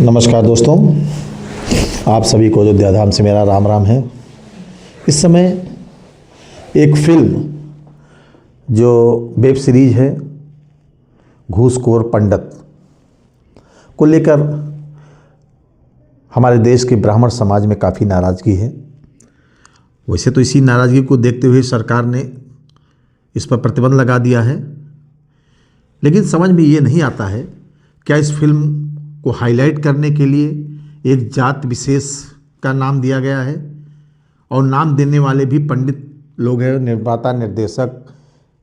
नमस्कार दोस्तों, आप सभी को अयोध्या धाम से मेरा राम राम है। इस समय एक फिल्म जो वेब सीरीज है घूसखोर पंडित को लेकर हमारे देश के ब्राह्मण समाज में काफ़ी नाराज़गी है। वैसे तो इसी नाराज़गी को देखते हुए सरकार ने इस पर प्रतिबंध लगा दिया है, लेकिन समझ में ये नहीं आता है क्या इस फिल्म को हाईलाइट करने के लिए एक जात विशेष का नाम दिया गया है और नाम देने वाले भी पंडित लोग हैं, निर्माता, निर्देशक,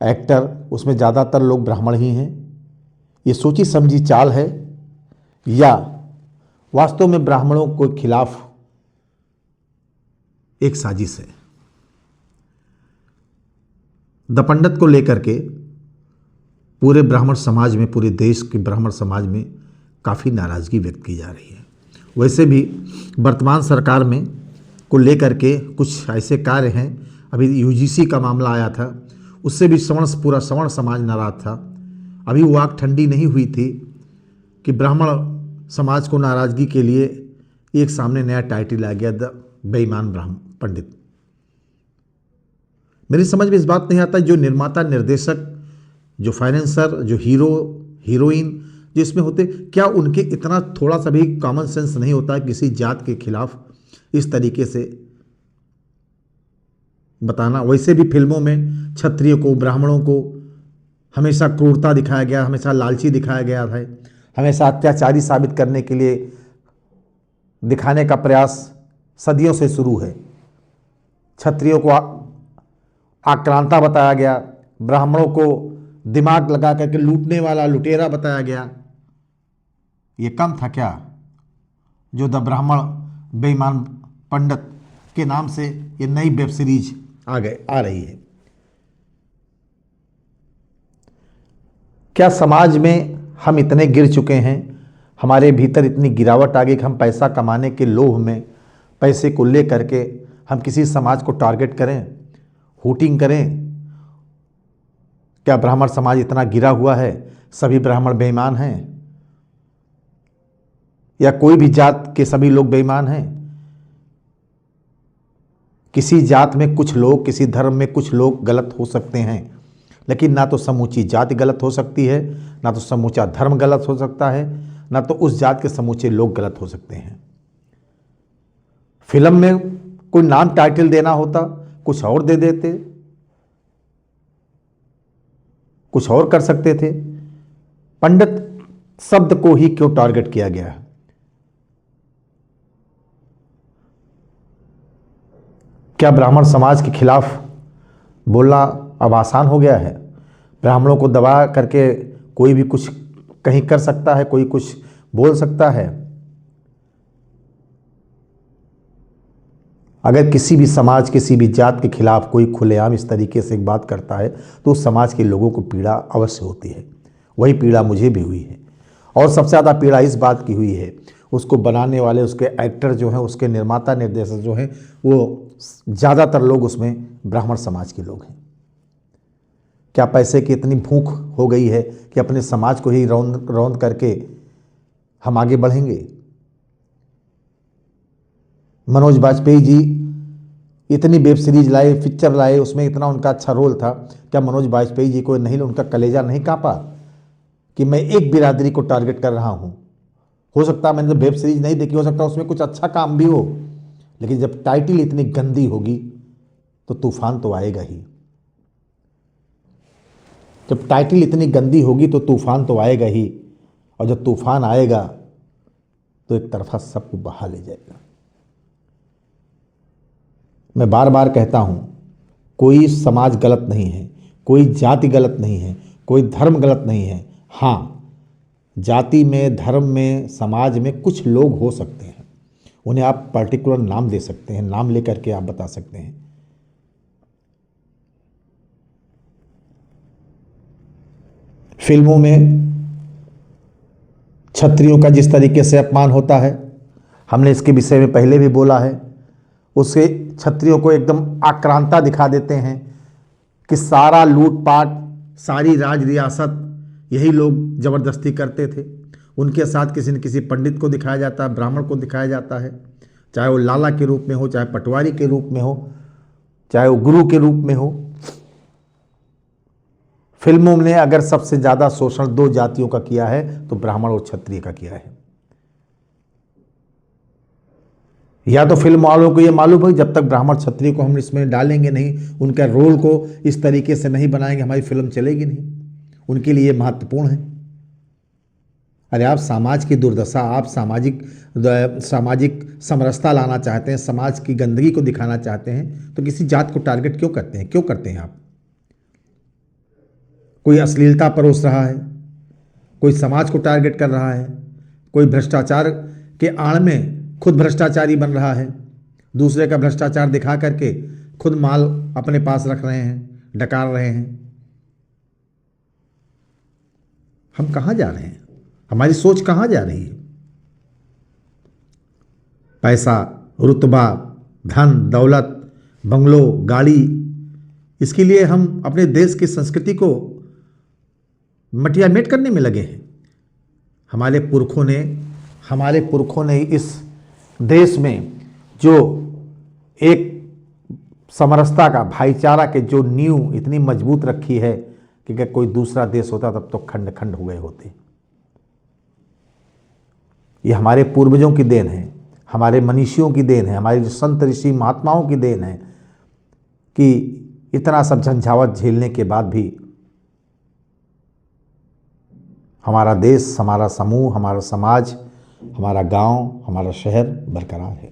एक्टर, उसमें ज़्यादातर लोग ब्राह्मण ही हैं। ये सोची समझी चाल है या वास्तव में ब्राह्मणों के खिलाफ एक साजिश है? द पंडित को लेकर के पूरे ब्राह्मण समाज में, पूरे देश के ब्राह्मण समाज में काफ़ी नाराज़गी व्यक्त की जा रही है। वैसे भी वर्तमान सरकार में को लेकर के कुछ ऐसे कार्य हैं। अभी यूजीसी का मामला आया था, उससे भी पूरा सवर्ण समाज नाराज़ था। अभी वो आग ठंडी नहीं हुई थी कि ब्राह्मण समाज को नाराज़गी के लिए एक सामने नया टाइटल आ गया, द बेईमान ब्राह्मण पंडित। मेरी समझ में इस बात नहीं आता, जो निर्माता, निर्देशक, जो फाइनेंसर, जो हीरो हीरोइन जिसमें होते, क्या उनके इतना थोड़ा सा भी कॉमन सेंस नहीं होता है किसी जात के खिलाफ इस तरीके से बताना? वैसे भी फिल्मों में क्षत्रियों को, ब्राह्मणों को हमेशा क्रूरता दिखाया गया, हमेशा लालची दिखाया गया है, हमेशा अत्याचारी साबित करने के लिए दिखाने का प्रयास सदियों से शुरू है। क्षत्रियों को आक्रांता बताया गया, ब्राह्मणों को दिमाग लगा करके लूटने वाला लुटेरा बताया गया। ये कम था क्या जो द ब्राह्मण बेईमान पंडित के नाम से ये नई वेब सीरीज आ रही है? क्या समाज में हम इतने गिर चुके हैं, हमारे भीतर इतनी गिरावट आ गई कि हम पैसा कमाने के लोभ में, पैसे को ले करके हम किसी समाज को टारगेट करें, हुटिंग करें? क्या ब्राह्मण समाज इतना गिरा हुआ है, सभी ब्राह्मण बेईमान हैं, या कोई भी जात के सभी लोग बेईमान हैं? किसी जात में कुछ लोग, किसी धर्म में कुछ लोग गलत हो सकते हैं, लेकिन ना तो समूची जाति गलत हो सकती है, ना तो समूचा धर्म गलत हो सकता है, ना तो उस जात के समूचे लोग गलत हो सकते हैं। फिल्म में कोई नाम टाइटल देना होता, कुछ और दे देते, कुछ और कर सकते थे। पंडित शब्द को ही क्यों टारगेट किया गया है? क्या ब्राह्मण समाज के खिलाफ बोलना अब आसान हो गया है? ब्राह्मणों को दबा करके कोई भी कुछ कहीं कर सकता है, कोई कुछ बोल सकता है? अगर किसी भी समाज, किसी भी जात के खिलाफ कोई खुलेआम इस तरीके से एक बात करता है तो उस समाज के लोगों को पीड़ा अवश्य होती है। वही पीड़ा मुझे भी हुई है, और सबसे ज़्यादा पीड़ा इस बात की हुई है, उसको बनाने वाले, उसके एक्टर जो हैं, उसके निर्माता, निर्देशक जो हैं, वो ज़्यादातर लोग उसमें ब्राह्मण समाज के लोग हैं। क्या पैसे की इतनी भूख हो गई है कि अपने समाज को ही रौंद करके हम आगे बढ़ेंगे? मनोज बाजपेयी जी इतनी वेब सीरीज लाए, पिक्चर लाए, उसमें इतना उनका अच्छा रोल था, क्या मनोज बाजपेयी जी को नहीं, उनका कलेजा नहीं कांपा कि मैं एक बिरादरी को टारगेट कर रहा हूं? हो सकता है मैंने तो वेब सीरीज नहीं देखी, हो सकता है उसमें कुछ अच्छा काम भी हो, लेकिन जब टाइटल इतनी गंदी होगी तो तूफान तो आएगा ही। जब टाइटल इतनी गंदी होगी तो तूफान तो आएगा ही, और जब तूफान आएगा तो एक तरफा सबको बहा ले जाएगा। मैं बार बार कहता हूं, कोई समाज गलत नहीं है, कोई जाति गलत नहीं है, कोई धर्म गलत नहीं है। हाँ, जाति में, धर्म में, समाज में कुछ लोग हो सकते हैं, उन्हें आप पर्टिकुलर नाम दे सकते हैं, नाम लेकर के आप बता सकते हैं। फिल्मों में क्षत्रियों का जिस तरीके से अपमान होता है, हमने इसके विषय में पहले भी बोला है, उससे क्षत्रियों को एकदम आक्रांता दिखा देते हैं कि सारा लूटपाट, सारी राज रियासत यही लोग ज़बरदस्ती करते थे। उनके साथ किसी न किसी पंडित को दिखाया जाता है, ब्राह्मण को दिखाया जाता है, चाहे वो लाला के रूप में हो, चाहे पटवारी के रूप में हो, चाहे वो गुरु के रूप में हो। फिल्मों ने अगर सबसे ज़्यादा शोषण दो जातियों का किया है तो ब्राह्मण और क्षत्रिय का किया है। या तो फिल्म वालों को ये मालूम है जब तक ब्राह्मण क्षत्रिय को हम इसमें डालेंगे नहीं, उनका रोल को इस तरीके से नहीं बनाएंगे, हमारी फिल्म चलेगी नहीं। उनके लिए महत्वपूर्ण है। अरे आप समाज की दुर्दशा, आप सामाजिक समरसता लाना चाहते हैं, समाज की गंदगी को दिखाना चाहते हैं, तो किसी जात को टारगेट क्यों करते हैं? क्यों करते हैं आप? कोई अश्लीलता परोस रहा है, कोई समाज को टारगेट कर रहा है, कोई भ्रष्टाचार के आड़ में खुद भ्रष्टाचारी बन रहा है, दूसरे का भ्रष्टाचार दिखा करके खुद माल अपने पास रख रहे हैं, डकार रहे हैं। हम कहाँ जा रहे हैं? हमारी सोच कहाँ जा रही है? पैसा, रुतबा, धन, दौलत, बंगलो, गाड़ी, इसके लिए हम अपने देश की संस्कृति को मटिया मेट करने में लगे हैं। हमारे पुरखों ने इस देश में जो एक समरसता का, भाईचारा के जो नींव इतनी मजबूत रखी है कि अगर कोई दूसरा देश होता तब तो खंड खंड हो गए होते। ये हमारे पूर्वजों की देन है, हमारे मनीषियों की देन है, हमारे जो संत ऋषि महात्माओं की देन है कि इतना सब झंझावत झेलने के बाद भी हमारा देश, हमारा समूह, हमारा समाज, हमारा गांव, हमारा शहर बरकरार है।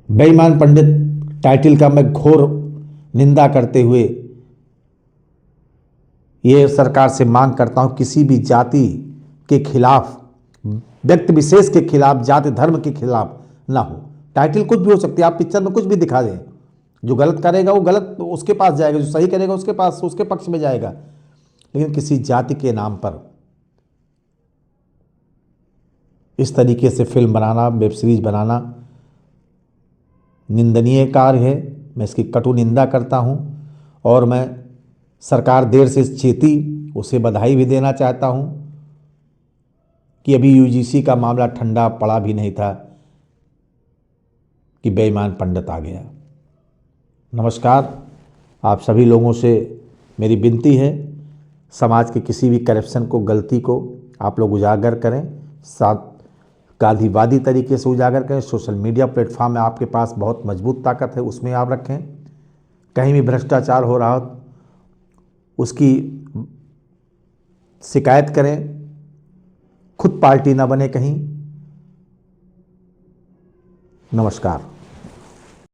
बेईमान पंडित टाइटल का मैं घोर निंदा करते हुए ये सरकार से मांग करता हूं, किसी भी जाति के खिलाफ, व्यक्ति विशेष के खिलाफ, जाति धर्म के खिलाफ ना हो। टाइटल कुछ भी हो सकती है, आप पिक्चर में कुछ भी दिखा दें, जो गलत करेगा वो गलत उसके पास जाएगा, जो सही करेगा उसके पक्ष में जाएगा। लेकिन किसी जाति के नाम पर इस तरीके से फिल्म बनाना, वेब सीरीज बनाना निंदनीय कार्य है। मैं इसकी कटु निंदा करता हूं और मैं सरकार देर से चेती, उसे बधाई भी देना चाहता हूं कि अभी यूजीसी का मामला ठंडा पड़ा भी नहीं था कि बेईमान पंडित आ गया। नमस्कार। आप सभी लोगों से मेरी विनती है, समाज के किसी भी करप्शन को, गलती को आप लोग उजागर करें, साथ गांधीवादी तरीके से उजागर करें। सोशल मीडिया प्लेटफॉर्म में आपके पास बहुत मजबूत ताकत है, उसमें आप रखें। कहीं भी भ्रष्टाचार हो रहा हो उसकी शिकायत करें, खुद पार्टी ना बने कहीं। नमस्कार।